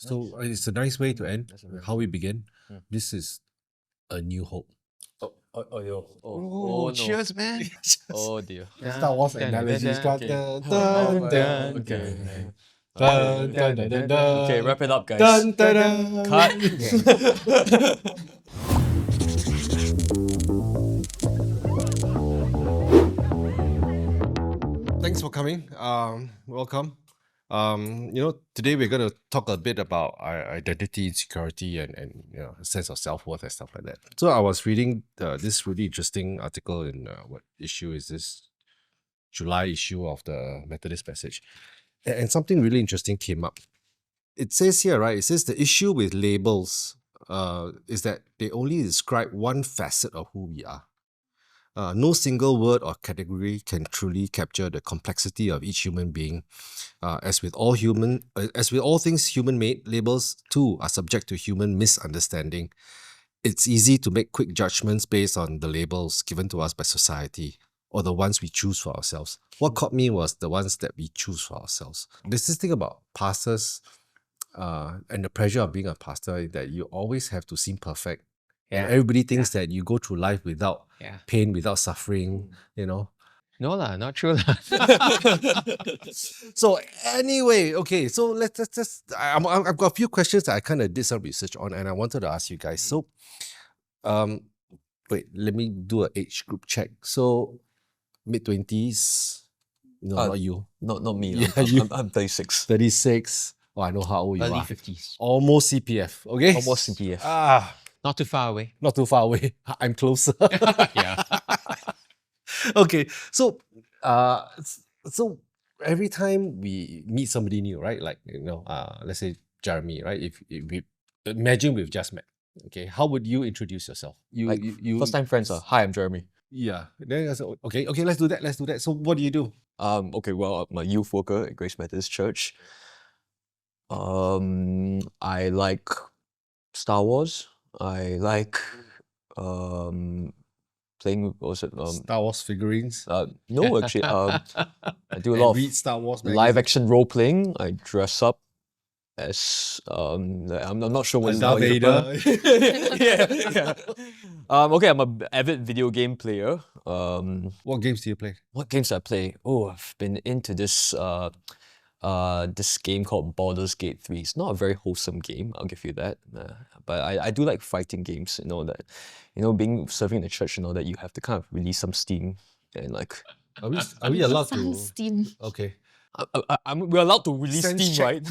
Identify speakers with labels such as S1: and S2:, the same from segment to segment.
S1: So it's a nice way to end
S2: That's a very
S1: how we begin.
S2: Mm.
S1: This is a new hope.
S2: No.
S3: Cheers, man.
S2: Oh dear.
S1: Star Wars analogies.
S2: Okay.
S1: Dun, dun, dun,
S2: Okay.
S1: dun. Dun, dun, dun, dun, dun.
S2: Okay, wrap it up, guys.
S1: Dun, dun, dun.
S2: Cut.
S1: Thanks for coming. Welcome. Today we're going to talk a bit about our identity, insecurity, and a sense of self-worth and stuff like that. So I was reading this really interesting article in what issue is this? July issue of the Methodist Message. And something really interesting came up. It says here, right? It says the issue with labels is that they only describe one facet of who we are. No single word or category can truly capture the complexity of each human being. As with all things human-made, labels too are subject to human misunderstanding. It's easy to make quick judgments based on the labels given to us by society, or the ones we choose for ourselves. What caught me was the ones that we choose for ourselves. There's this thing about pastors and the pressure of being a pastor that you always have to seem perfect.
S3: Yeah.
S1: And everybody thinks that you go through life without
S3: Yeah.
S1: pain, without suffering,
S3: No lah, not true lah.
S1: So anyway, okay, so let's just, I've got a few questions that I kind of did some research on and I wanted to ask you guys. So, wait, let me do an age group check. So, mid-20s, not you.
S2: Not me.
S1: Yeah,
S2: I'm 36.
S1: 36. Oh, I know how old you
S3: Early
S1: are.
S3: 50s.
S1: Almost CPF, okay?
S2: Almost CPF.
S3: Not too far away.
S1: Not too far away. I'm closer.
S3: Yeah.
S1: Okay, so every time we meet somebody new, right? Like let's say Jeremy, right? If we imagine we've just met, okay, how would you introduce yourself? You
S2: First time friends. Hi, I'm Jeremy.
S1: Yeah. Then I said, okay, let's do that. So what do you do?
S2: Okay, well, I'm a youth worker at Grace Methodist Church. I like Star Wars. I like playing,
S1: Star Wars figurines.
S2: no, actually, I do a lot
S1: Read
S2: of
S1: Star Wars
S2: live action role playing. I dress up as I'm not sure what
S1: Darth Vader.
S2: yeah. Okay, I'm an avid video game player.
S1: What games do you play?
S2: What games do I play? Oh, I've been into this this game called Baldur's Gate 3. It's not a very wholesome game, I'll give you that. But I do like fighting games, being serving in the church, that you have to kind of release some steam and like.
S1: Are we allowed
S4: Some
S1: to?
S4: steam.
S1: Okay.
S2: We're allowed to release
S1: Sense
S2: steam,
S1: check.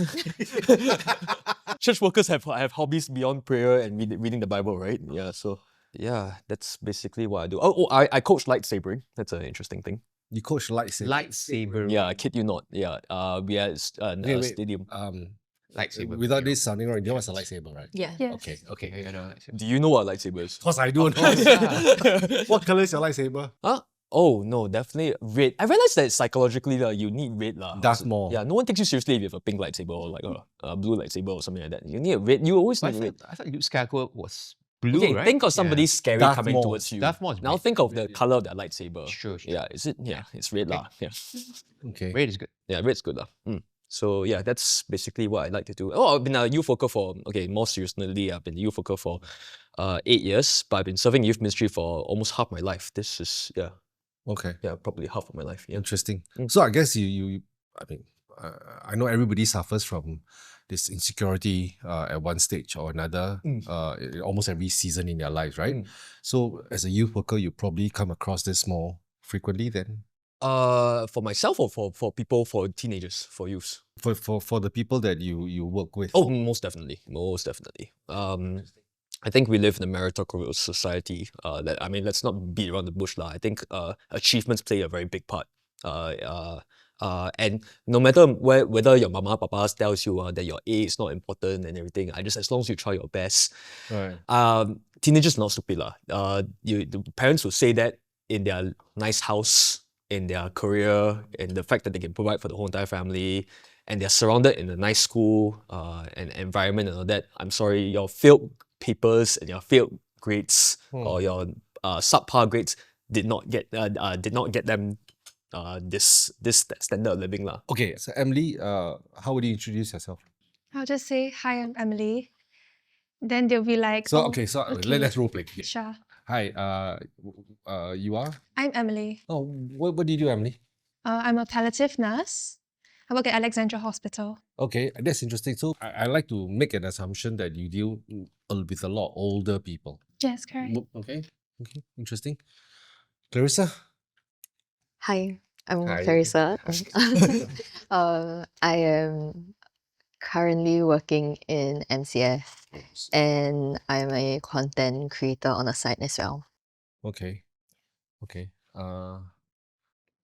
S2: right? Church workers have hobbies beyond prayer and reading the Bible, right? Yeah, so yeah, that's basically what I do. I coach lightsabering. That's an interesting thing.
S1: You coach lightsaber.
S3: Lightsaber.
S2: Yeah, I kid you not. Yeah, we are at a stadium.
S3: Lightsaber.
S1: Without this sounding wrong, you know what's a lightsaber, right?
S4: Yeah.
S1: Okay.
S3: Okay, lightsaber.
S2: Do you know what a lightsaber is?
S1: Of course I do. What color is your lightsaber?
S2: Huh? Oh no, definitely red. I realized that psychologically you need red lah.
S1: Darth Maul.
S2: Yeah, no one takes you seriously if you have a pink lightsaber or like a blue lightsaber or something like that. You need a red. You always need red.
S3: I thought Luke Skywalker was blue,
S2: Okay,
S3: right?
S2: think of somebody scary
S1: Darth
S2: coming
S1: Maul.
S2: towards you.
S3: Darth Maul is
S2: Now
S3: red.
S2: think of the color of that lightsaber.
S3: Sure.
S2: Yeah, is it? Yeah, it's red lah. Yeah,
S1: Okay.
S3: Red is good.
S2: yeah, red's good lah. So yeah, that's basically what I like to do. Oh, I've been a youth worker for more seriously, I've been a youth worker for 8 years, but I've been serving youth ministry for almost half my life. This is
S1: Okay.
S2: probably half of my life. Yeah.
S1: Interesting. So I guess I know everybody suffers from this insecurity at one stage or another, almost every season in their lives, right? So as a youth worker, you probably come across this more frequently then?
S2: For myself or for people, for teenagers, for youths?
S1: For the people that you work with?
S2: Oh, most definitely. I think we live in a meritocratic society. Let's not beat around the bush lah. I think achievements play a very big part. And no matter whether your mama, papa tells you that your A is not important and everything, as long as you try your best.
S1: Right.
S2: Teenagers not stupid lah. The parents will say that in their nice house, in their career, and the fact that they can provide for the whole entire family, and they're surrounded in a nice school and environment and all that. I'm sorry, your failed papers and your failed grades or your subpar grades did not get them this standard of living lah.
S1: Okay, so Emily, how would you introduce yourself?
S4: I'll just say, hi, I'm Emily. Then they'll be like,
S1: So
S4: oh,
S1: okay, so
S4: okay.
S1: let's role play.
S4: Sure.
S1: Hi, you are?
S4: I'm Emily.
S1: Oh, what do you do, Emily?
S4: I'm a palliative nurse. I work at Alexandra Hospital.
S1: Okay, that's interesting. So I like to make an assumption that you deal with a lot older people.
S4: Yes, correct.
S1: Okay, interesting. Clarissa?
S5: Hi, I'm
S1: Hi.
S5: Clarissa. I am currently working in MCF and I'm a content creator on the side as well.
S1: Okay.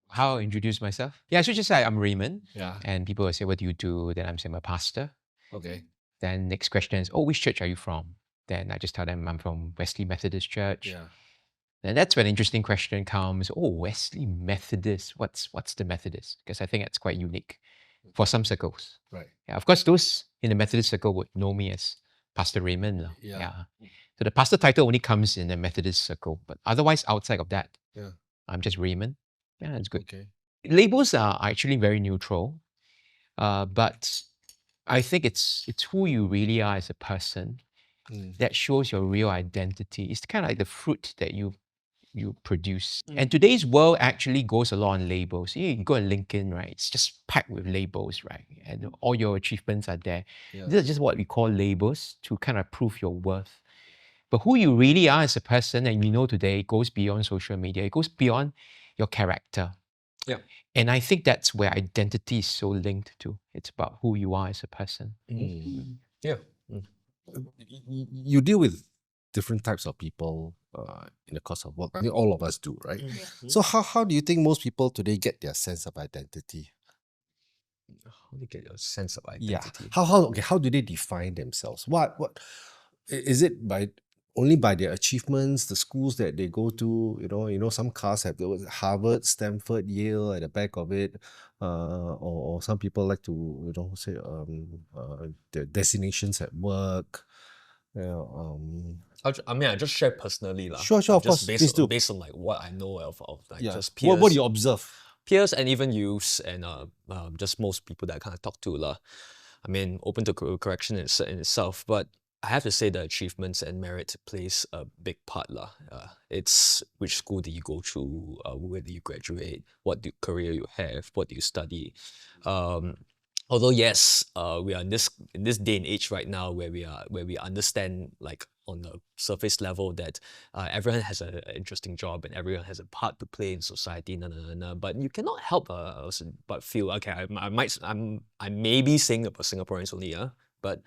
S3: How I introduce myself? Yeah, so just say I'm Raymond.
S1: Yeah.
S3: And people will say, what do you do? Then I'm saying I'm a pastor.
S1: Okay.
S3: Then next question is, oh, which church are you from? Then I just tell them I'm from Wesley Methodist Church.
S1: Yeah.
S3: Then that's when an interesting question comes. Oh, Wesley Methodist. What's the Methodist? Because I think that's quite unique for some circles.
S1: Right.
S3: Yeah, of course, those in the Methodist circle would know me as Pastor Raymond. Lah.
S1: Yeah.
S3: So the pastor title only comes in the Methodist circle, but otherwise outside of that,
S1: Yeah.
S3: I'm just Raymond. Yeah, that's good.
S1: Okay.
S3: Labels are actually very neutral, but I think it's who you really are as a person that shows your real identity. It's kind of like the fruit that you produce. And today's world actually goes a lot on labels. You go on LinkedIn, right? It's just packed with labels, right? And all your achievements are there.
S1: Yeah.
S3: These are just what we call labels to kind of prove your worth. But who you really are as a person, and we know today, goes beyond social media. It goes beyond your character.
S2: Yeah.
S3: And I think that's where identity is so linked to. It's about who you are as a person.
S2: Yeah.
S1: You deal with different types of people in the course of work. I think all of us do, right? So how do you think most people today get their sense of identity?
S2: How do you get your sense of
S1: Yeah.
S2: identity?
S1: How do they define themselves? What is it by only by their achievements, the schools that they go to? You know, some cars have the Harvard, Stanford, Yale at the back of it, or some people like to say their destinations at work.
S2: I mean, I just share personally lah.
S1: Sure, of course,
S2: Just
S1: please do.
S2: based on like what I know of like
S1: Yeah.
S2: just peers.
S1: What do you observe?
S2: Peers and even youths and just most people that I kind of talk to lah. I mean, open to correction in itself, but I have to say that achievements and merit plays a big part lah. It's which school do you go to, where do you graduate, what career you have, what do you study. Although yes, we are in this day and age right now where we understand like on the surface level that everyone has an interesting job and everyone has a part to play in society. But you cannot help but feel okay. I may be saying about Singaporeans only, but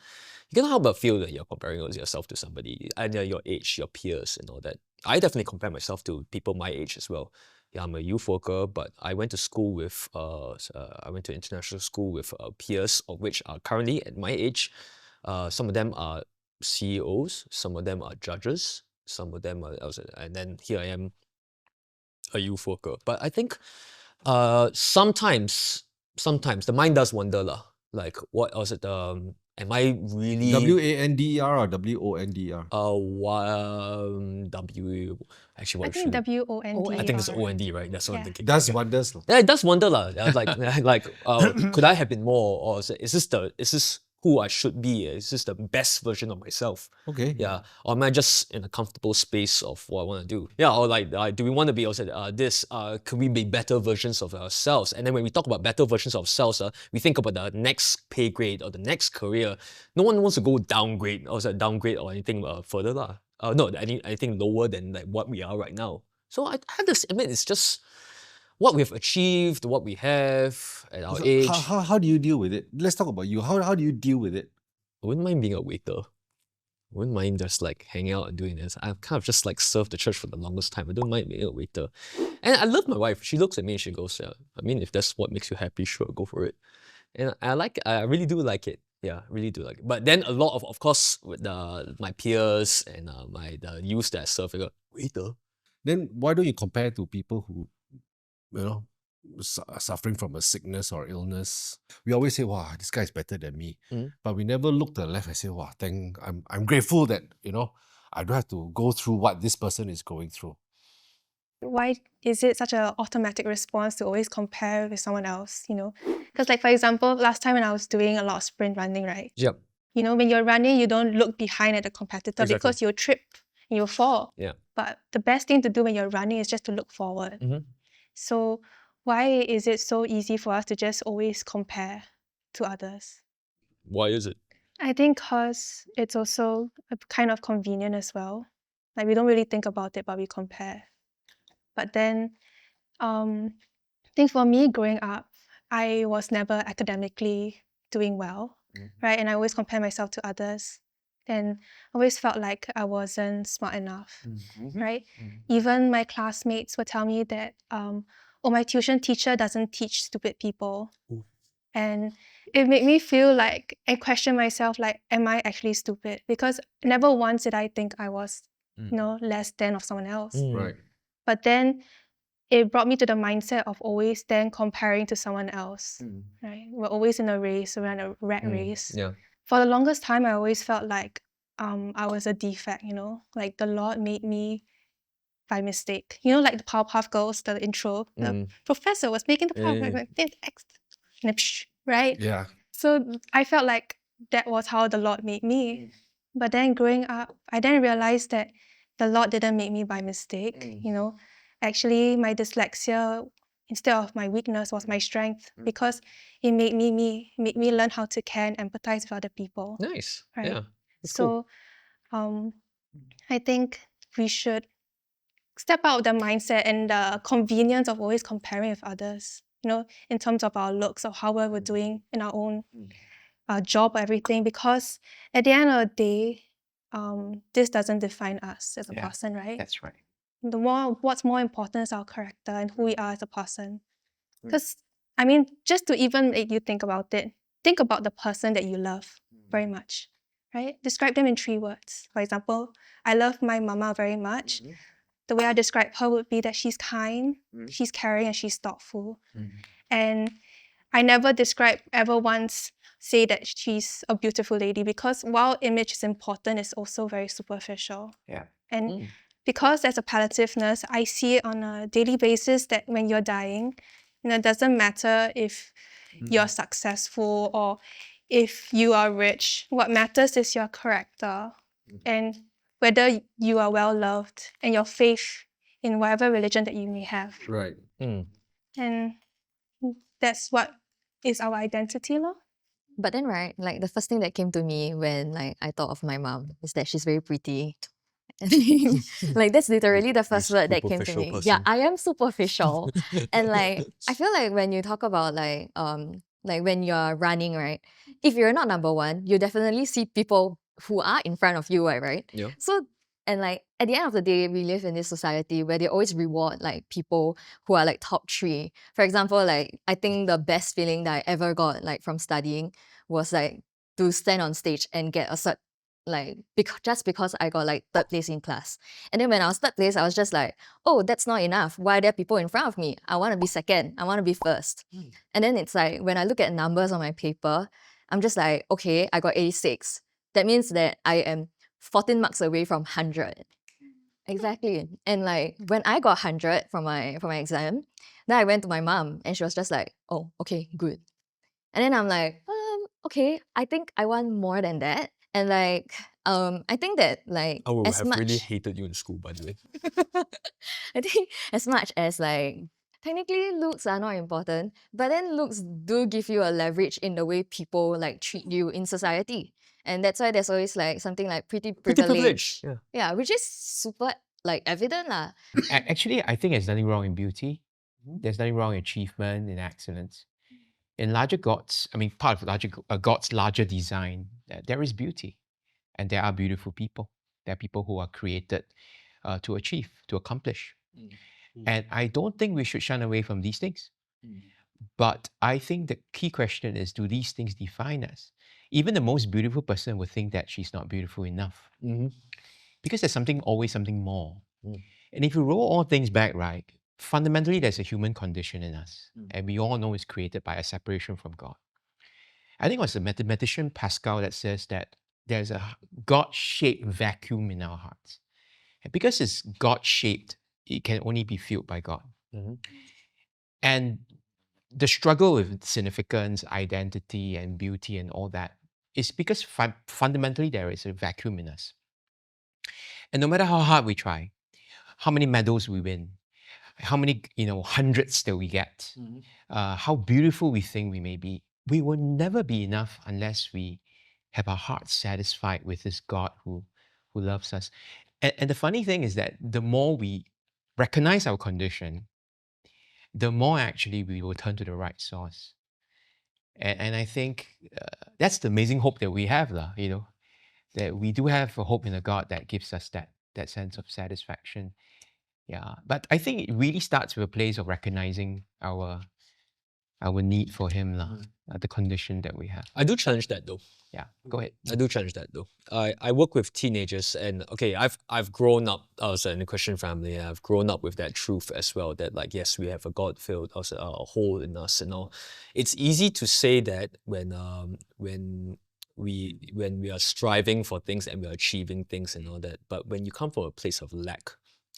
S2: you cannot help but feel that you're comparing yourself to somebody and your age, your peers, and all that. I definitely compare myself to people my age as well. Yeah, I'm a youth worker, but I went to school with I went to international school with peers of which are currently at my age. Some of them are CEOs, some of them are judges, some of them are, and then here I am, a youth worker. But I think sometimes the mind does wonder lah. Like what was it? Am I really
S1: WANDER or WONDER?
S2: Actually,
S4: I
S2: what
S4: think
S2: should
S4: WOND.
S2: I think it's OND, right? That's what I'm
S4: Yeah.
S2: thinking.
S1: Does wonders.
S2: Yeah, it does wonder lah. I was like, could I have been more, or is this who I should be? Is this the best version of myself?
S1: Okay.
S2: Yeah, or am I just in a comfortable space of what I want to do? Yeah, or like, do we want to be also this? Could we be better versions of ourselves? And then when we talk about better versions of ourselves, we think about the next pay grade or the next career. No one wants to go downgrade or anything further lah. No, anything lower than like what we are right now. So I have to admit, it's just what we've achieved, what we have at our age.
S1: How do you deal with it? Let's talk about you. How do you deal with it?
S2: I wouldn't mind being a waiter. I wouldn't mind just like hanging out and doing this. I've kind of just like served the church for the longest time. I don't mind being a waiter. And I love my wife. She looks at me and she goes, yeah, I mean, if that's what makes you happy, sure, go for it. And I really do like it. Yeah, really do like it. But then a lot of course, with my peers and the youth that I serve, I go, waiter?
S1: Then why don't you compare to people who, suffering from a sickness or illness? We always say, wow, this guy is better than me. But we never look to the left and say, wow, I'm grateful that, I don't have to go through what this person is going through.
S4: why is it such an automatic response to always compare with someone else, you know? Because like, for example, last time when I was doing a lot of sprint running, right?
S2: Yep.
S4: You know, when you're running, you don't look behind at the competitor
S2: Exactly.
S4: because you'll trip and you'll fall.
S2: Yeah.
S4: But the best thing to do when you're running is just to look forward.
S2: Mhm.
S4: So why is it so easy for us to just always compare to others?
S2: Why is it?
S4: I think because it's also a kind of convenient as well. Like we don't really think about it, but we compare. But then, I think for me growing up, I was never academically doing well, right? And I always compare myself to others. And I always felt like I wasn't smart enough, right? Even my classmates would tell me that, oh, my tuition teacher doesn't teach stupid people. And it made me feel like and question myself, like, am I actually stupid? Because never once did I think I was, you know, less than of someone else.
S1: Right.
S4: But then it brought me to the mindset of always then comparing to someone else, right? We're always in a race, we're in a rat race.
S2: Yeah.
S4: For the longest time, I always felt like I was a defect, you know? Like the Lord made me by mistake. You know, like the Powerpuff Girls, the intro, the professor was making the Powerpuff Girls, right?
S1: Yeah.
S4: So I felt like that was how the Lord made me. But then growing up, I then realized that the Lord didn't make me by mistake, you know. Actually, my dyslexia, instead of my weakness, was my strength because it made made me learn how to care and empathize with other people,
S2: Nice.
S4: right?
S2: Yeah. That's cool.
S4: So I think we should step out of the mindset and the convenience of always comparing with others, you know, in terms of our looks or how well we're doing in our own job or everything, because at the end of the day, this doesn't define us as a
S3: Yeah,
S4: person, right?
S3: That's right.
S4: What's more important is our character and who we are as a person. Because, I mean, just to even make you think about it, think about the person that you love very much, right? Describe them in 3 words. For example, I love my mama very much. The way I describe her would be that she's kind, she's caring, and she's thoughtful. And I never describe ever once say that she's a beautiful lady, because while image is important, it's also very superficial.
S3: Yeah.
S4: And because as a palliative nurse, I see it on a daily basis that when you're dying, you know, it doesn't matter if you're successful or if you are rich. What matters is your character and whether you are well loved and your faith in whatever religion that you may have.
S1: Right.
S4: And that's what is our identity, lor.
S5: But then, right, like the first thing that came to me when like I thought of my mom is that she's very pretty. Like that's literally the first word that came to
S2: superficial
S5: me. Yeah,
S2: person.
S5: I am superficial. And like I feel like when you talk about like when you're running, right? If you're not number one, you definitely see people who are in front of you, right?
S2: Yeah.
S5: So and like at the end of the day, we live in this society where they always reward like people who are like top 3. For example, like I think the best feeling that I ever got like from studying was like to stand on stage and get a cert, like just because I got like 3rd place in class. And then when I was 3rd place, I was just like, oh, that's not enough. Why are there people in front of me? I want to be 2nd. I want to be 1st. And then it's like when I look at numbers on my paper, I'm just like, okay, I got 86. That means that I am 14 marks away from 100. Exactly. And like when I got 100 for my exam, then I went to my mom and she was just like, oh, okay, good. And then I'm like, okay, I think I want more than that. And like, I think that like
S2: I would
S5: as
S2: have
S5: much
S2: really hated you in school, by the way.
S5: I think as much as like technically looks are not important, but then looks do give you a leverage in the way people like treat you in society. And that's why there's always like something like pretty
S2: Pretty
S5: privilege.
S2: privilege. Yeah.
S5: Yeah, which is super like evident lah.
S3: Actually, I think there's nothing wrong in beauty. There's nothing wrong in achievement, in excellence. In larger gods, I mean, part of God's larger design, there is beauty, and there are beautiful people. There are people who are created to achieve, to accomplish. And I don't think we should shun away from these things. But I think the key question is, do these things define us? Even the most beautiful person would think that she's not beautiful enough. Because there's always something more. And if you roll all things back, right, fundamentally there's a human condition in us. And we all know it's created by a separation from God. I think it was the mathematician Pascal that says that there's a God-shaped vacuum in our hearts. And because it's God-shaped, it can only be filled by God.
S2: Mm-hmm.
S3: And the struggle with significance, identity, and beauty and all that is because fundamentally there is a vacuum in us. And no matter how hard we try, how many medals we win, how many hundreds that we get, how beautiful we think we may be, we will never be enough unless we have our hearts satisfied with this God who loves us. And the funny thing is that the more we recognize our condition, the more actually we will turn to the right source. And I think that's the amazing hope that we have, that we do have a hope in a God that gives us that sense of satisfaction. Yeah, but I think it really starts with a place of recognizing our need for Him, the condition that we have.
S2: I do challenge that though.
S3: Yeah, go ahead.
S2: I do challenge that though. I work with teenagers, and okay, I've grown up. I was in a Christian family, and I've grown up with that truth as well. That like, yes, we have a God-filled a hole in us, and all. It's easy to say that when we are striving for things and we are achieving things and all that, but when you come from a place of lack,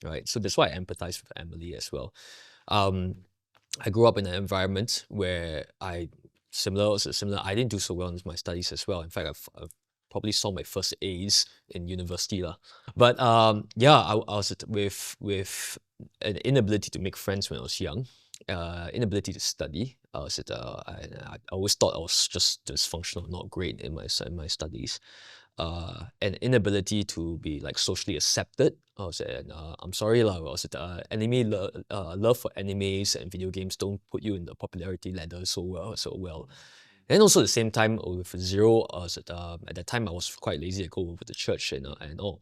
S2: right? So that's why I empathize with Emily as well. I grew up in an environment where similar. I didn't do so well in my studies as well. In fact, I've probably saw my first A's in university lah. But yeah, I was with an inability to make friends when I was young, inability to study. I always thought I was just dysfunctional, not great in my studies. An inability to be like socially accepted. I'm sorry lah. Love for animes and video games don't put you in the popularity ladder so well. And also at the same time with zero, at that time I was quite lazy to go over the church and all.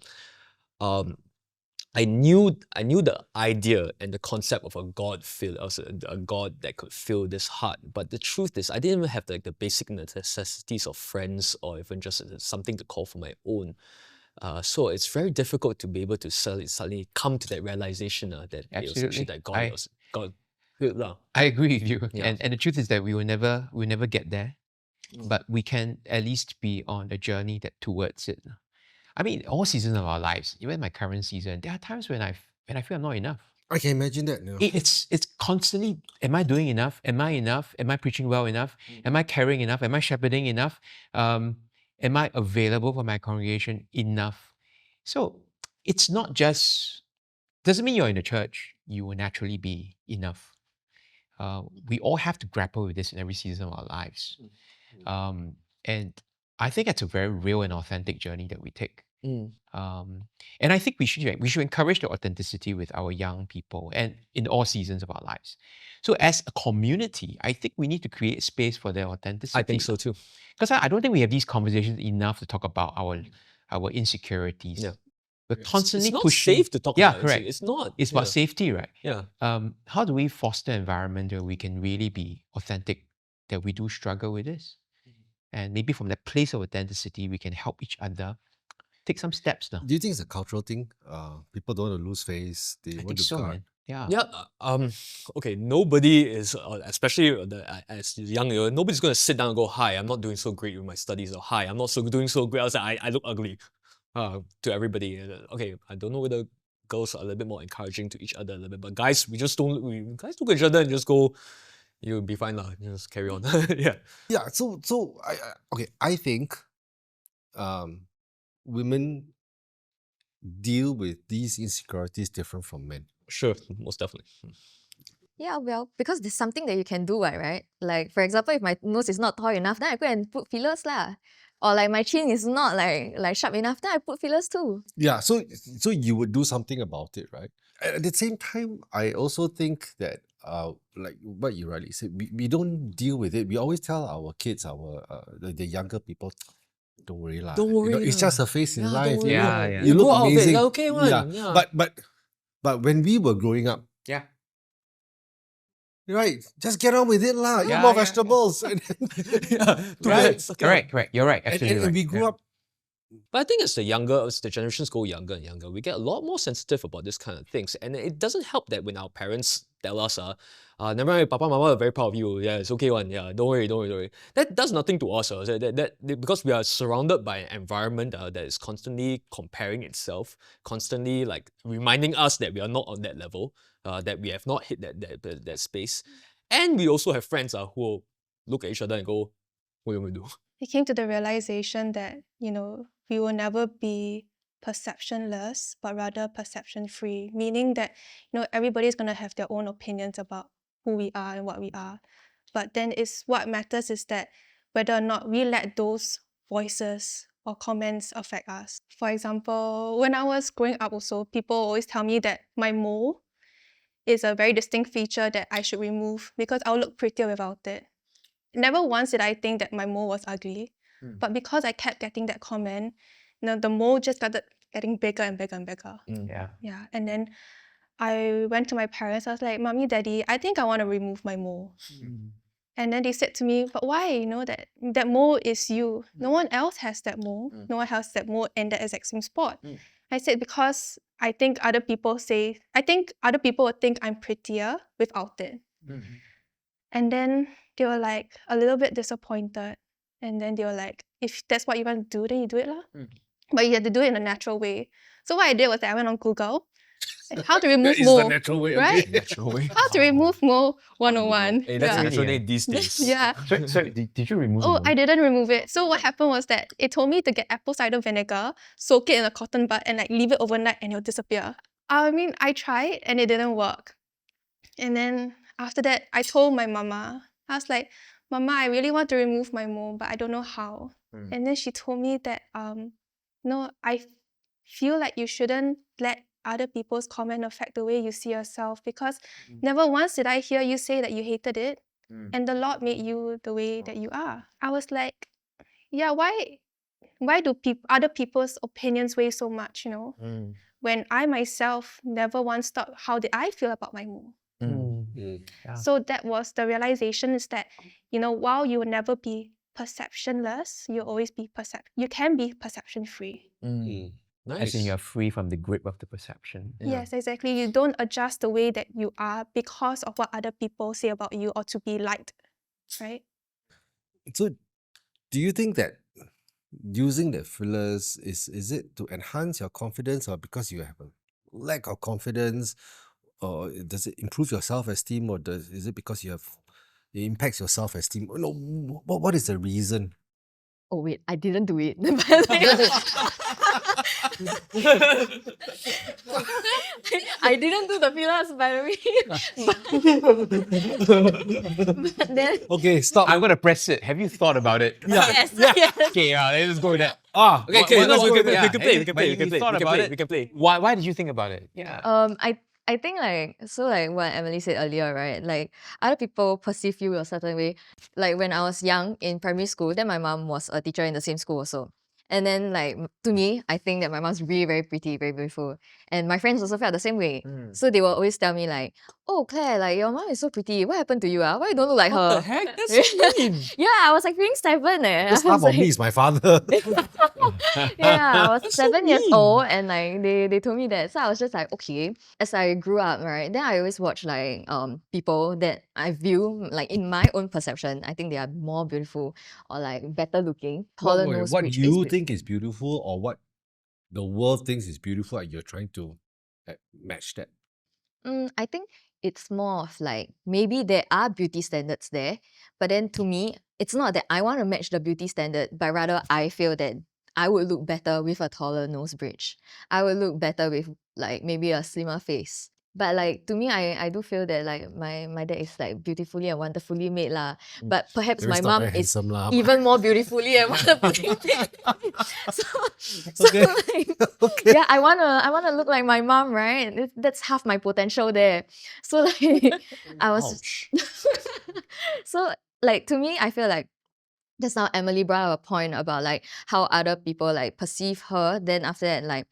S2: I knew the idea and the concept of a God that could fill this heart. But the truth is, I didn't even have the basic necessities of friends or even just something to call for my own. So it's very difficult to be able to suddenly come to that realization that
S3: Absolutely.
S2: it was actually that God filled.
S3: I agree with you.
S2: Yeah.
S3: And the truth is that we will never get there, but we can at least be on a journey towards it. I mean, all seasons of our lives, even my current season, there are times when I feel I'm not enough.
S1: I can imagine that.
S3: It's constantly, am I doing enough? Am I enough? Am I preaching well enough? Am I caring enough? Am I shepherding enough? Am I available for my congregation enough? So it's not just, doesn't mean you're in the church, you will naturally be enough. We all have to grapple with this in every season of our lives. And I think it's a very real and authentic journey that we take. And I think we should encourage the authenticity with our young people and in all seasons of our lives. So as a community, I think we need to create space for their authenticity.
S2: I think so too.
S3: Because I don't think we have these conversations enough to talk about our insecurities.
S2: Yeah.
S3: We're constantly
S2: It's not
S3: pushing.
S2: safe to talk
S3: Yeah,
S2: about.
S3: correct.
S2: It's not.
S3: It's about safety, right?
S2: Yeah.
S3: How do we foster an environment where we can really be authentic, that we do struggle with this? And maybe from that place of authenticity, we can help each other take some steps now.
S1: Do you think it's a cultural thing? People don't want to lose face. They
S3: I
S1: want
S3: think
S1: to
S3: so,
S1: guard.
S3: man. Yeah.
S2: Yeah. Okay. Nobody is, especially as young, nobody's going to sit down and go, "Hi, I'm not doing so great with my studies," or "Hi, I'm not doing so great. I look ugly." To everybody. Okay, I don't know whether girls are a little bit more encouraging to each other a little bit, but guys, guys look at each other and just go, "You'll be fine lah. Just carry on." Yeah.
S1: Yeah. So I think women deal with these insecurities different from men.
S2: Sure, most definitely.
S5: Yeah, well, because there's something that you can do, right? Like, for example, if my nose is not tall enough, then I go and put fillers lah. Or like my chin is not like sharp enough, then I put fillers too.
S1: Yeah, so you would do something about it, right? At the same time, I also think that like what you rightly said, we don't deal with it. We always tell our kids, the younger people, don't worry lah.
S2: Don't worry
S1: it's
S2: lah.
S1: just a phase in
S2: Yeah,
S1: life.
S2: don't worry
S3: Yeah,
S2: lah.
S3: yeah.
S1: You look
S2: go out of it,
S1: amazing.
S2: okay one. Yeah.
S1: But when we were growing up,
S3: Yeah.
S1: right, just get on with it lah. Eat
S3: Yeah,
S1: more
S3: yeah,
S1: vegetables.
S2: Yeah, two
S3: Right.
S2: minutes, okay.
S3: Correct. You're right.
S1: And
S3: Absolutely right.
S1: we grew
S3: Yeah.
S1: up.
S2: But I think as the generations go younger and younger, we get a lot more sensitive about this kind of things. And it doesn't help that when our parents tell us, never mind, Papa, Mama are very proud of you. Yeah, it's okay one. Yeah, don't worry. That does nothing to us. Because we are surrounded by an environment that is constantly comparing itself, constantly like reminding us that we are not on that level, that we have not hit that space. And we also have friends who will look at each other and go, what do you want to do?
S4: I came to the realization that, we will never be perceptionless, but rather perception free, meaning that, everybody's going to have their own opinions about who we are and what we are. But then what matters is that whether or not we let those voices or comments affect us. For example, when I was growing up also, people always tell me that my mole is a very distinct feature that I should remove because I'll look prettier without it. Never once did I think that my mole was ugly, but because I kept getting that comment, the mole just started getting bigger and bigger and bigger.
S3: Yeah.
S4: Yeah, and then I went to my parents. I was like, "Mommy, Daddy, I think I want to remove my mole." And then they said to me, "But why? That mole is you. No one else has that mole. No one has that mole in that exact same spot." I said, "Because I think other people would think I'm prettier without it." And then they were like a little bit disappointed. And then they were like, if that's what you want to do, then you do it lah. But you have to do it in a natural way. So what I did was that I went on Google, how to remove
S1: That is the
S4: mole,
S1: natural way,
S4: right?
S1: okay.
S3: Natural way.
S4: How to remove mole 101.
S2: Hey, that's
S4: yeah.
S2: natural
S3: Really,
S2: name these days.
S4: Yeah.
S3: So did you remove the
S4: Oh,
S3: mole?
S4: I didn't remove it. So what happened was that it told me to get apple cider vinegar, soak it in a cotton bud, and like leave it overnight, and it'll disappear. I mean, I tried and it didn't work. And then after that, I told my mama. I was like, "Mama, I really want to remove my mole, but I don't know how." And then she told me that, no, I feel like you shouldn't let other people's comment affect the way you see yourself, because never once did I hear you say that you hated it, and the Lord made you the way that you are. I was like, yeah, why do other people's opinions weigh so much, when I myself never once thought, how did I feel about my mole?
S3: Yeah.
S4: So that was the realization, is that, while you will never be perceptionless, you can be perception free.
S2: Nice.
S3: As in you're free from the grip of the perception.
S4: Yes, exactly. You don't adjust the way that you are because of what other people say about you or to be liked, right?
S1: So, do you think that using the fillers is it to enhance your confidence, or because you have a lack of confidence, or does it improve your self-esteem, or is it because it impacts your self-esteem? No, what is the reason?
S5: Oh wait, I didn't do it. I didn't do the fillers, by the way. But then,
S1: Okay, stop.
S3: I'm gonna press it. Have you thought about it?
S5: yes.
S3: Okay, let's go with that.
S2: Okay,
S3: let's go
S2: we
S3: with that.
S2: can play.
S3: We can play. Why did you think about it? Yeah.
S5: I think like what Emily said earlier, right? Like other people perceive you a certain way. Like when I was young in primary school, then my mom was a teacher in the same school also. And then like to me, I think that my mom's really very pretty, very beautiful. And my friends also felt the same way. So they will always tell me like, "Oh Claire, like your mom is so pretty. What happened to you? Why you don't look like her?"
S2: What the heck? That's so mean.
S5: Yeah, I was like feeling 7
S1: Just
S5: I
S1: half
S5: was
S1: of me is my father.
S5: yeah, I was
S2: That's so
S5: 7 years
S2: mean.
S5: old, and like they told me that. So I was just like, okay. As I grew up, right, then I always watch like people that I view like in my own perception, I think they are more beautiful or like better looking, taller nose,
S1: What
S5: bridge,
S1: you
S5: face bridge.
S1: think is beautiful, or what the world thinks is beautiful, and you're trying to match that?
S5: I think it's more of like maybe there are beauty standards there, but then to me, it's not that I want to match the beauty standard, but rather I feel that I would look better with a taller nose bridge. I would look better with like maybe a slimmer face. But like to me, I do feel that like my dad is like beautifully and wonderfully made lah. But perhaps
S1: Maybe
S5: my
S1: it's not
S5: mom
S1: very
S5: is
S1: handsome lah,
S5: even more beautifully and wonderfully made. So
S1: Okay.
S5: like,
S1: Okay.
S5: yeah, I wanna look like my mom, right? That's half my potential there. So like I was
S2: Ouch.
S5: so like to me, I feel like just now Emily brought up a point about like how other people like perceive her. Then after that, like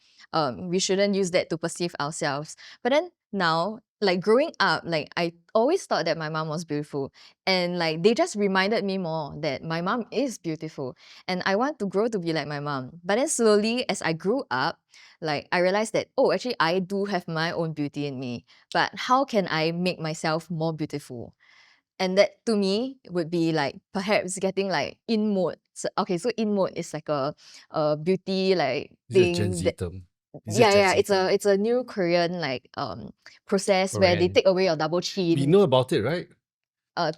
S5: we shouldn't use that to perceive ourselves. But then now, like growing up, like I always thought that my mom was beautiful. And like they just reminded me more that my mom is beautiful. And I want to grow to be like my mom. But then slowly as I grew up, like I realized that, oh, actually I do have my own beauty in me. But how can I make myself more beautiful? And that to me would be like perhaps getting like in mode. Okay, so in mode is like a beauty like
S1: Is it a Gen
S5: thing
S1: Z
S5: that
S1: term? Is it
S5: yeah,
S1: Gen
S5: yeah,
S1: Z
S5: it's
S1: term?
S5: a new Korean like process where they
S3: Korean.
S5: take away your double chin.
S1: We know about it, right?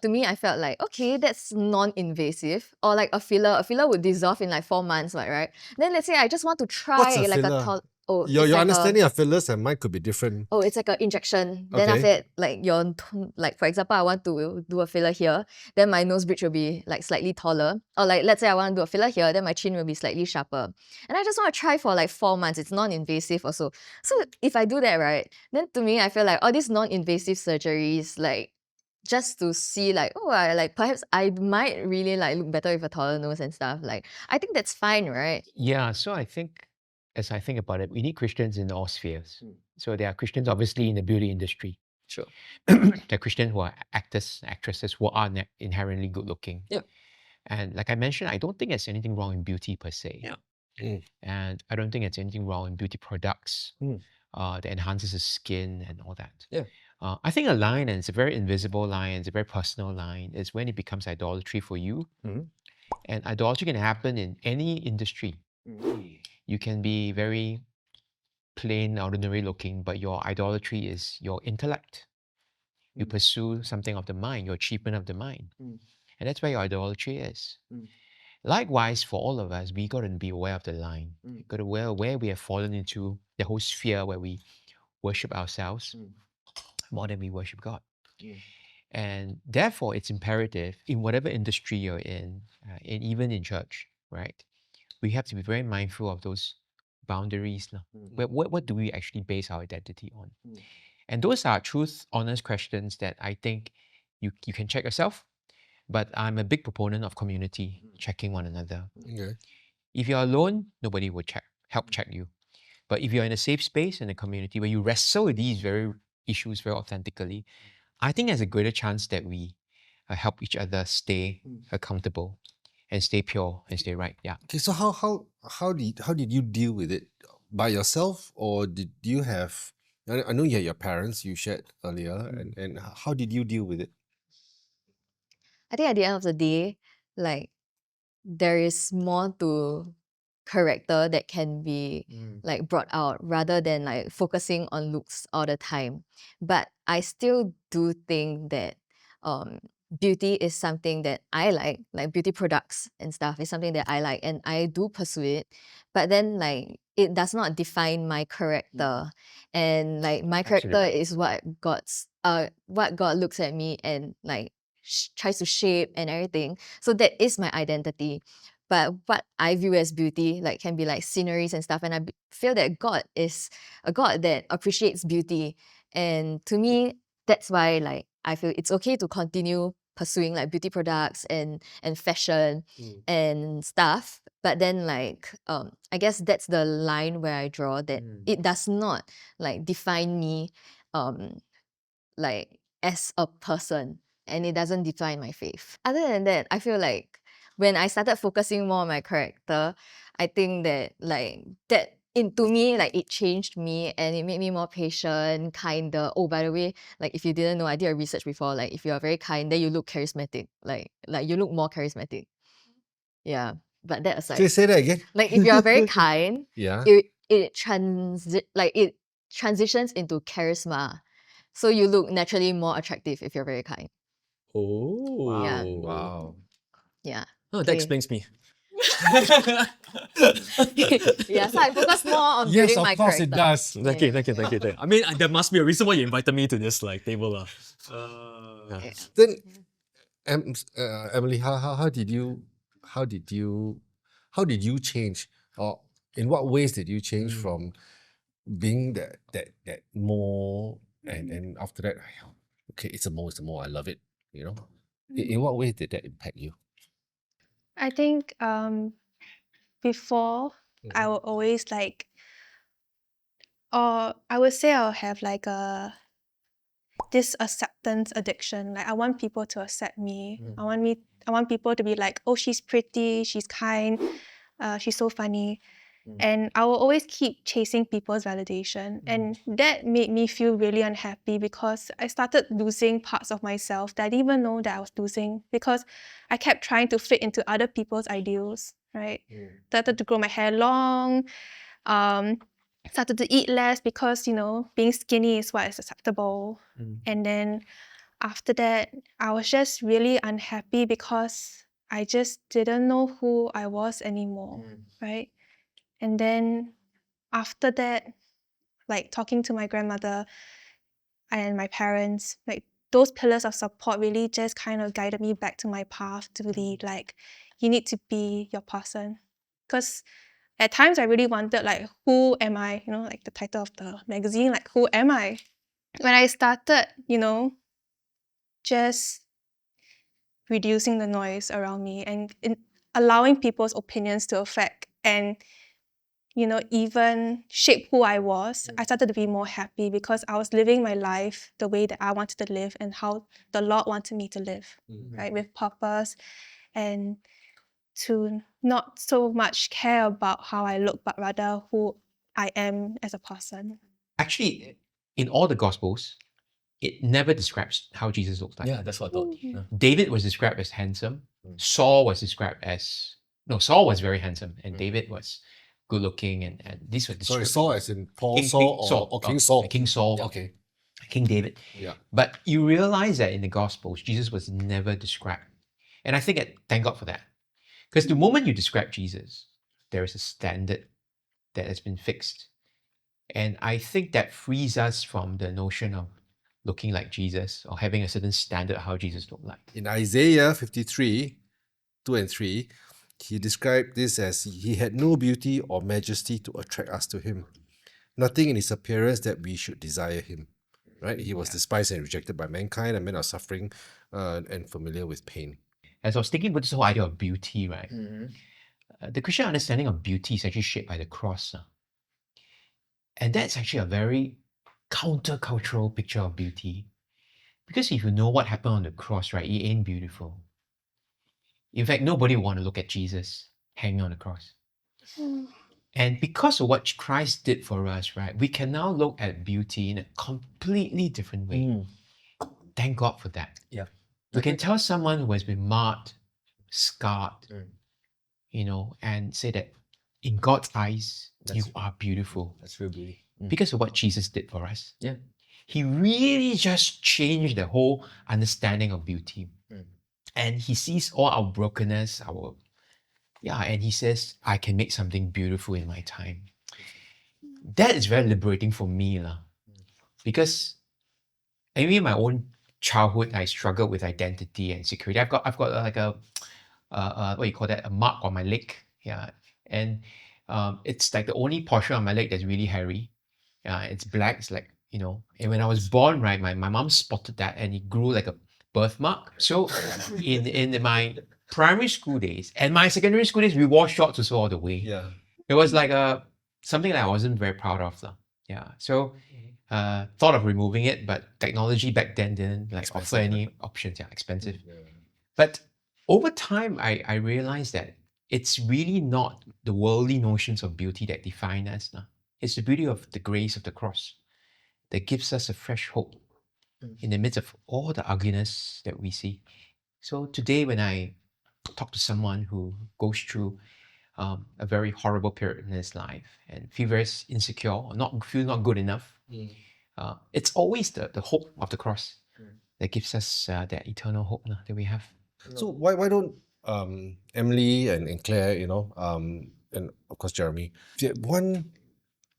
S5: To me, I felt like, okay, that's non-invasive. Or like a filler. A filler would dissolve in like 4 months, like, right? Then let's say I just want to try
S1: What's a
S5: like a
S1: filler?
S5: it's
S1: Your
S5: like
S1: understanding of fillers and mine could be different.
S5: it's like an injection. Then
S1: Okay.
S5: after that, like like for example, I want to do a filler here, then my nose bridge will be like slightly taller. Or like let's say I want to do a filler here, then my chin will be slightly sharper. And I just want to try for like 4 months. It's non-invasive also. So if I do that, right, then to me I feel like all these non-invasive surgeries, like just to see like, oh, I like perhaps I might really like look better with a taller nose and stuff. Like I think that's fine, right?
S3: Yeah, so I think, as I think about it, we need Christians in all spheres. So there are Christians obviously in the beauty industry.
S2: Sure.
S3: There are Christians who are actors, actresses who are inherently good looking.
S2: Yeah.
S3: And like I mentioned, I don't think there's anything wrong in beauty per se.
S2: Yeah.
S3: And I don't think there's anything wrong in beauty products
S2: Mm.
S3: that enhances the skin and all that.
S2: Yeah.
S3: I think a line, and it's a very invisible line, it's a very personal line, is when it becomes idolatry for you.
S2: Mhm.
S3: And idolatry can happen in any industry. You can be very plain, ordinary looking, but your idolatry is your intellect. You pursue something of the mind, your achievement of the mind. And that's where your idolatry is. Likewise, for all of us, we got to be aware of the line. We got to be aware where we have fallen into the whole sphere where we worship ourselves more than we worship God. And therefore, it's imperative in whatever industry you're in, and even in church, right? We have to be very mindful of those boundaries. What do we actually base our identity on? And those are truth, honest questions that I think you can check yourself. But I'm a big proponent of community, checking one another.
S1: Okay.
S3: If you're alone, nobody will help check you. But if you're in a safe space in a community where you wrestle with these very issues very authentically, I think there's a greater chance that we help each other stay accountable and stay pure and stay right. Yeah.
S1: Okay, so how did you deal with it? By yourself, or did you have? I know you had your parents you shared earlier, and how did you deal with it?
S5: I think at the end of the day, like there is more to character that can be like brought out rather than like focusing on looks all the time. But I still do think that beauty is something that I like beauty products and stuff is something that I like and I do pursue it. But then like it does not define my character. And like my
S3: Absolutely
S5: character
S3: right.
S5: is what God looks at me and like tries to shape and everything. So that is my identity. But what I view as beauty, like, can be like sceneries and stuff. And I feel that God is a God that appreciates beauty. And to me, that's why, like, I feel it's okay to continue pursuing like beauty products and fashion and stuff. But then, like, I guess that's the line where I draw that it does not like define me, like as a person, and it doesn't define my faith. Other than that, I feel like when I started focusing more on my character, I think that like that into me, like it changed me and it made me more patient, kinder. Oh, by the way, like if you didn't know, I did a research before, like if you're very kind, then you look charismatic. Like you look more charismatic. Yeah. But that aside,
S1: Can you say that again?
S5: like if you're very kind,
S1: Yeah.
S5: it transitions into charisma. So you look naturally more attractive if you're very kind.
S2: Oh.
S5: Yeah.
S1: Wow.
S5: Yeah.
S2: Oh, that
S5: Okay.
S2: explains me.
S5: Yeah, so I focus more on
S1: Yes,
S5: building
S1: of
S5: my
S1: course
S5: character.
S1: it does.
S2: Thank you. I mean, there must be a reason why you invited me to this like table.
S5: Yeah.
S1: Then, Emily, how did you change, or in what ways did you change from being that more and after that, okay, it's a more, I love it, you know? In what ways did that impact you?
S4: I think before I will always like, or I would say I'll have like a this acceptance addiction. Like I want people to accept me. I want people to be like, oh, she's pretty, she's kind, she's so funny. And I will always keep chasing people's validation. And that made me feel really unhappy because I started losing parts of myself that I didn't even know that I was losing because I kept trying to fit into other people's ideals, right? Started to grow my hair long, started to eat less because, you know, being skinny is what is acceptable. And then after that, I was just really unhappy because I just didn't know who I was anymore, right? And then after that, like talking to my grandmother and my parents, like those pillars of support really just kind of guided me back to my path to lead. Like, you need to be your person. Because at times I really wanted, like, who am I? You know, like the title of the magazine, like, who am I? When I started, you know, just reducing the noise around me and allowing people's opinions to affect and, you know, even shape who I was, I started to be more happy because I was living my life the way that I wanted to live and how the Lord wanted me to live, right? With purpose and to not so much care about how I look, but rather who I am as a person.
S3: Actually, in all the Gospels, it never describes how Jesus looks like.
S2: Yeah, that's what I thought. Yeah.
S3: David was described as handsome. Saul was described as... No, Saul was very handsome and David was good looking and these were
S1: Sorry,
S3: described.
S1: Saul as in Paul Saul or King Saul?
S3: King Saul.
S1: Okay.
S3: King David.
S1: Yeah.
S3: But you realize that in the Gospels, Jesus was never described. And I think thank God for that. Because the moment you describe Jesus, there is a standard that has been fixed. And I think that frees us from the notion of looking like Jesus or having a certain standard of how Jesus looked like.
S1: In Isaiah 53, 2 and 3, he described this as he had no beauty or majesty to attract us to him. Nothing in his appearance that we should desire him. Right? He was despised and rejected by mankind, a man of suffering and familiar with pain.
S3: As I was thinking about this whole idea of beauty, right? The Christian understanding of beauty is actually shaped by the cross. And that's actually a very countercultural picture of beauty. Because if you know what happened on the cross, right, it ain't beautiful. In fact, nobody would want to look at Jesus hanging on the cross. And because of what Christ did for us, right, we can now look at beauty in a completely different way. Thank God for that.
S2: Yeah.
S3: We can tell someone who has been marred, scarred, you know, and say that in God's eyes, you are beautiful.
S2: That's real beauty.
S3: Because of what Jesus did for us.
S2: Yeah.
S3: He really just changed the whole understanding of beauty. And he sees all our brokenness, and he says, I can make something beautiful in my time. That is very liberating for me. Because maybe in my own childhood, I struggled with identity and security. I've got like a what you call that, a mark on my leg. Yeah. And it's like the only portion of my leg that's really hairy. It's black, it's like, you know, and when I was born, right, my mom spotted that and it grew like a birthmark. So in my primary school days and my secondary school days, we wore shorts also all the way.
S1: Yeah.
S3: It was like something that I wasn't very proud of. Yeah. So thought of removing it, but technology back then didn't like offer any options. Yeah, expensive. But over time, I realized that it's really not the worldly notions of beauty that define us. It's the beauty of the grace of the cross that gives us a fresh hope in the midst of all the ugliness that we see. So today, when I talk to someone who goes through a very horrible period in his life and feel very insecure or feel not good enough, it's always the hope of the cross that gives us that eternal hope that we have.
S1: So why don't Emily and Claire, you know, and of course Jeremy, if you had one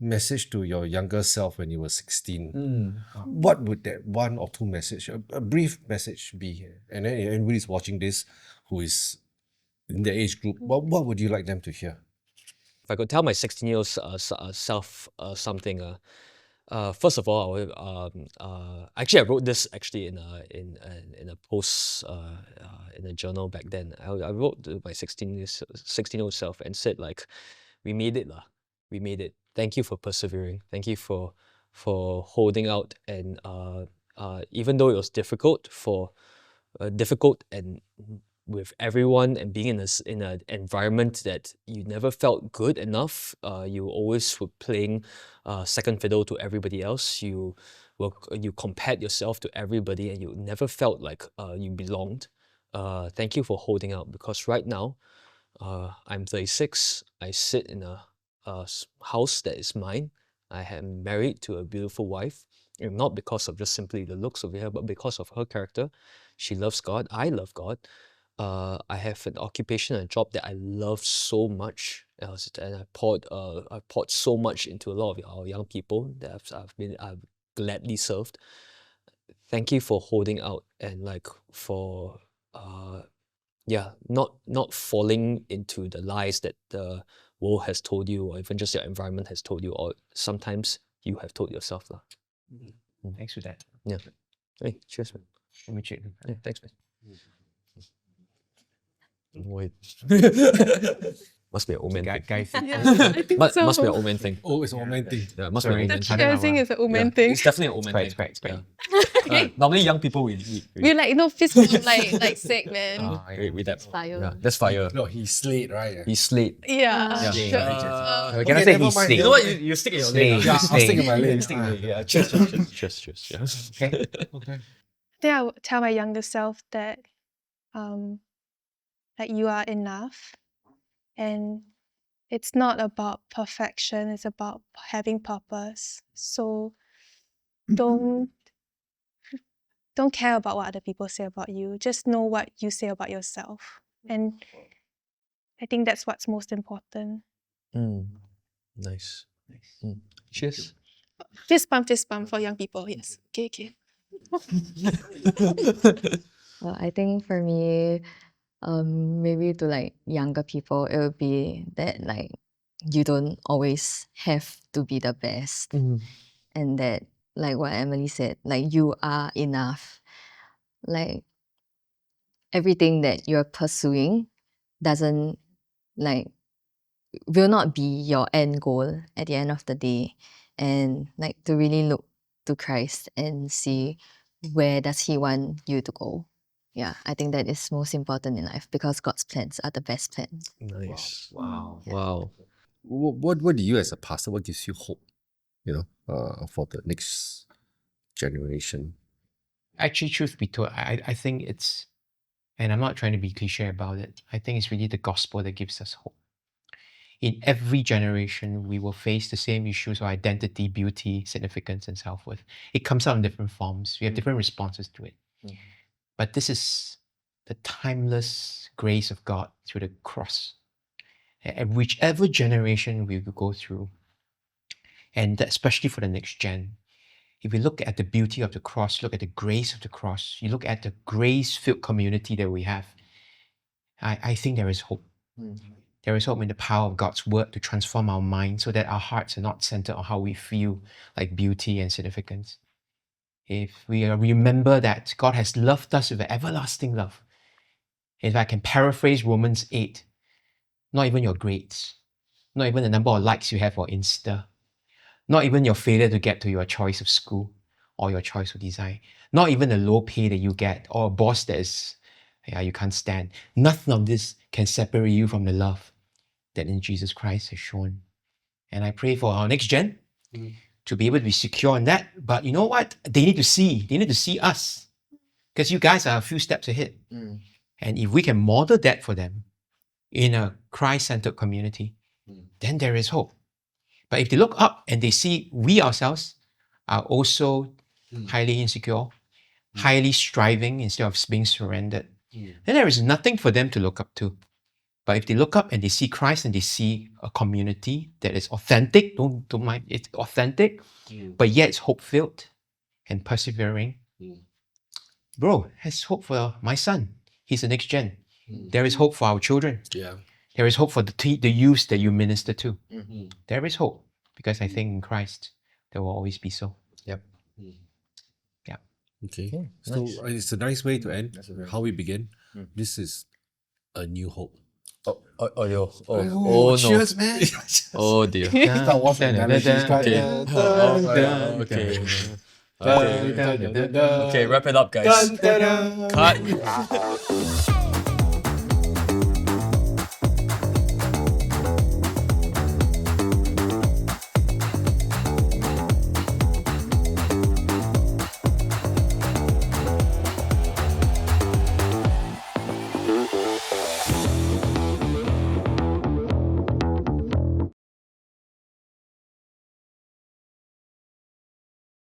S1: message to your younger self when you were 16, what would that one or two message, a brief message be? And then anybody's watching this who is in the age group, what would you like them to hear?
S2: If I could tell my 16-year-old self something, first of all, I would, actually I wrote this actually in a post in a journal back then. I wrote to my 16-year-old self and said, like, we made it lah. We made it. Thank you for persevering. Thank you for holding out and even though it was difficult and with everyone and being in an environment that you never felt good enough, you always were playing second fiddle to everybody else. You compared yourself to everybody, and you never felt like you belonged. Thank you for holding out, because right now, I'm 36. I sit in a house that is mine. I am married to a beautiful wife, and not because of just simply the looks of her, but because of her character. She loves God. I love God. I have an occupation and a job that I love so much, and I poured so much into a lot of our young people that I've gladly served. Thank you for holding out and for not falling into the lies that the world has told you, or even just your environment has told you, or sometimes you have told yourself.
S3: Thanks for that.
S2: Yeah. Hey, cheers, man.
S3: Let me check.
S2: Yeah, thanks, man. Wait. Must be an old man thing.
S3: Guys,
S4: I think so.
S2: Must be an old man thing.
S1: Oh, it's a old man thing.
S2: Yeah, must be an
S3: Sorry.
S2: old man
S3: I
S2: thing.
S3: don't know
S4: Cheersing
S3: why.
S4: is an old man
S2: Yeah,
S4: thing.
S2: it's definitely an old man
S3: It's
S2: thing.
S3: correct.
S2: Normally young people we
S4: We fist bump like sick, man.
S3: Oh, yeah.
S2: with that.
S5: Fire.
S2: Yeah, that's fire.
S1: No, he's Slade, right?
S2: He's slate.
S4: Yeah.
S3: Slay.
S4: Sure.
S3: Can
S1: Okay,
S3: I say
S1: never
S3: he's
S1: mind.
S3: slay?
S1: You know what?
S2: You stick in your
S3: Slay.
S2: leg.
S1: Yeah, I'll stick in my leg.
S2: Stick in your leg. Yeah, cheers. Yeah.
S3: Okay.
S1: Okay.
S4: I think I would tell my younger self that that you are enough, and it's not about perfection, it's about having purpose. So don't care about what other people say about you. Just know what you say about yourself. And I think that's what's most important.
S2: Nice. Cheers.
S4: Fist bump for young people. Yes. Okay.
S5: Well, I think for me, maybe to like younger people, it would be that like you don't always have to be the best, and that like what Emily said, like you are enough. Like everything that you're pursuing doesn't will not be your end goal at the end of the day, and like to really look to Christ and see where does he want you to go. Yeah, I think that is most important in life, because God's plans are the best plans.
S2: Nice.
S1: Wow.
S2: Wow.
S1: What do you as a pastor, what gives you hope, for the next generation?
S3: Actually, truth be told, I think it's, and I'm not trying to be cliche about it, I think it's really the gospel that gives us hope. In every generation, we will face the same issues of identity, beauty, significance, and self-worth. It comes out in different forms. We have different responses to it. But this is the timeless grace of God through the cross. And whichever generation we will go through, and especially for the next gen, if we look at the beauty of the cross, look at the grace of the cross, you look at the grace-filled community that we have, I think there is hope. There is hope in the power of God's word to transform our minds so that our hearts are not centered on how we feel like beauty and significance. If we remember that God has loved us with an everlasting love, if I can paraphrase Romans 8, not even your grades, not even the number of likes you have on Insta, not even your failure to get to your choice of school or your choice of design, not even the low pay that you get or a boss that is, you can't stand. Nothing of this can separate you from the love that in Jesus Christ has shown. And I pray for our next gen to be able to be secure in that. But you know what? They need to see us, because you guys are a few steps ahead. And if we can model that for them in a Christ-centered community, then there is hope. But if they look up and they see we ourselves are also highly insecure, highly striving instead of being surrendered, then there is nothing for them to look up to. But if they look up and they see Christ and they see a community that is authentic, don't mind, it's authentic, but yet it's hope-filled and persevering. Bro, there's hope for my son. He's the next gen. There is hope for our children.
S1: Yeah.
S3: There is hope for the youth that you minister to. There is hope, because I think in Christ there will always be so.
S2: Yep.
S3: Yeah.
S1: Okay.
S2: Yeah,
S1: So
S2: nice.
S1: it's a nice way to end.
S2: That's a very
S1: How we begin. This is a new hope.
S2: Oh no.
S1: Cheers, man.
S2: Oh dear.
S1: Star Wars analogies.
S2: Okay. Okay. Okay, wrap it up, guys. Cut.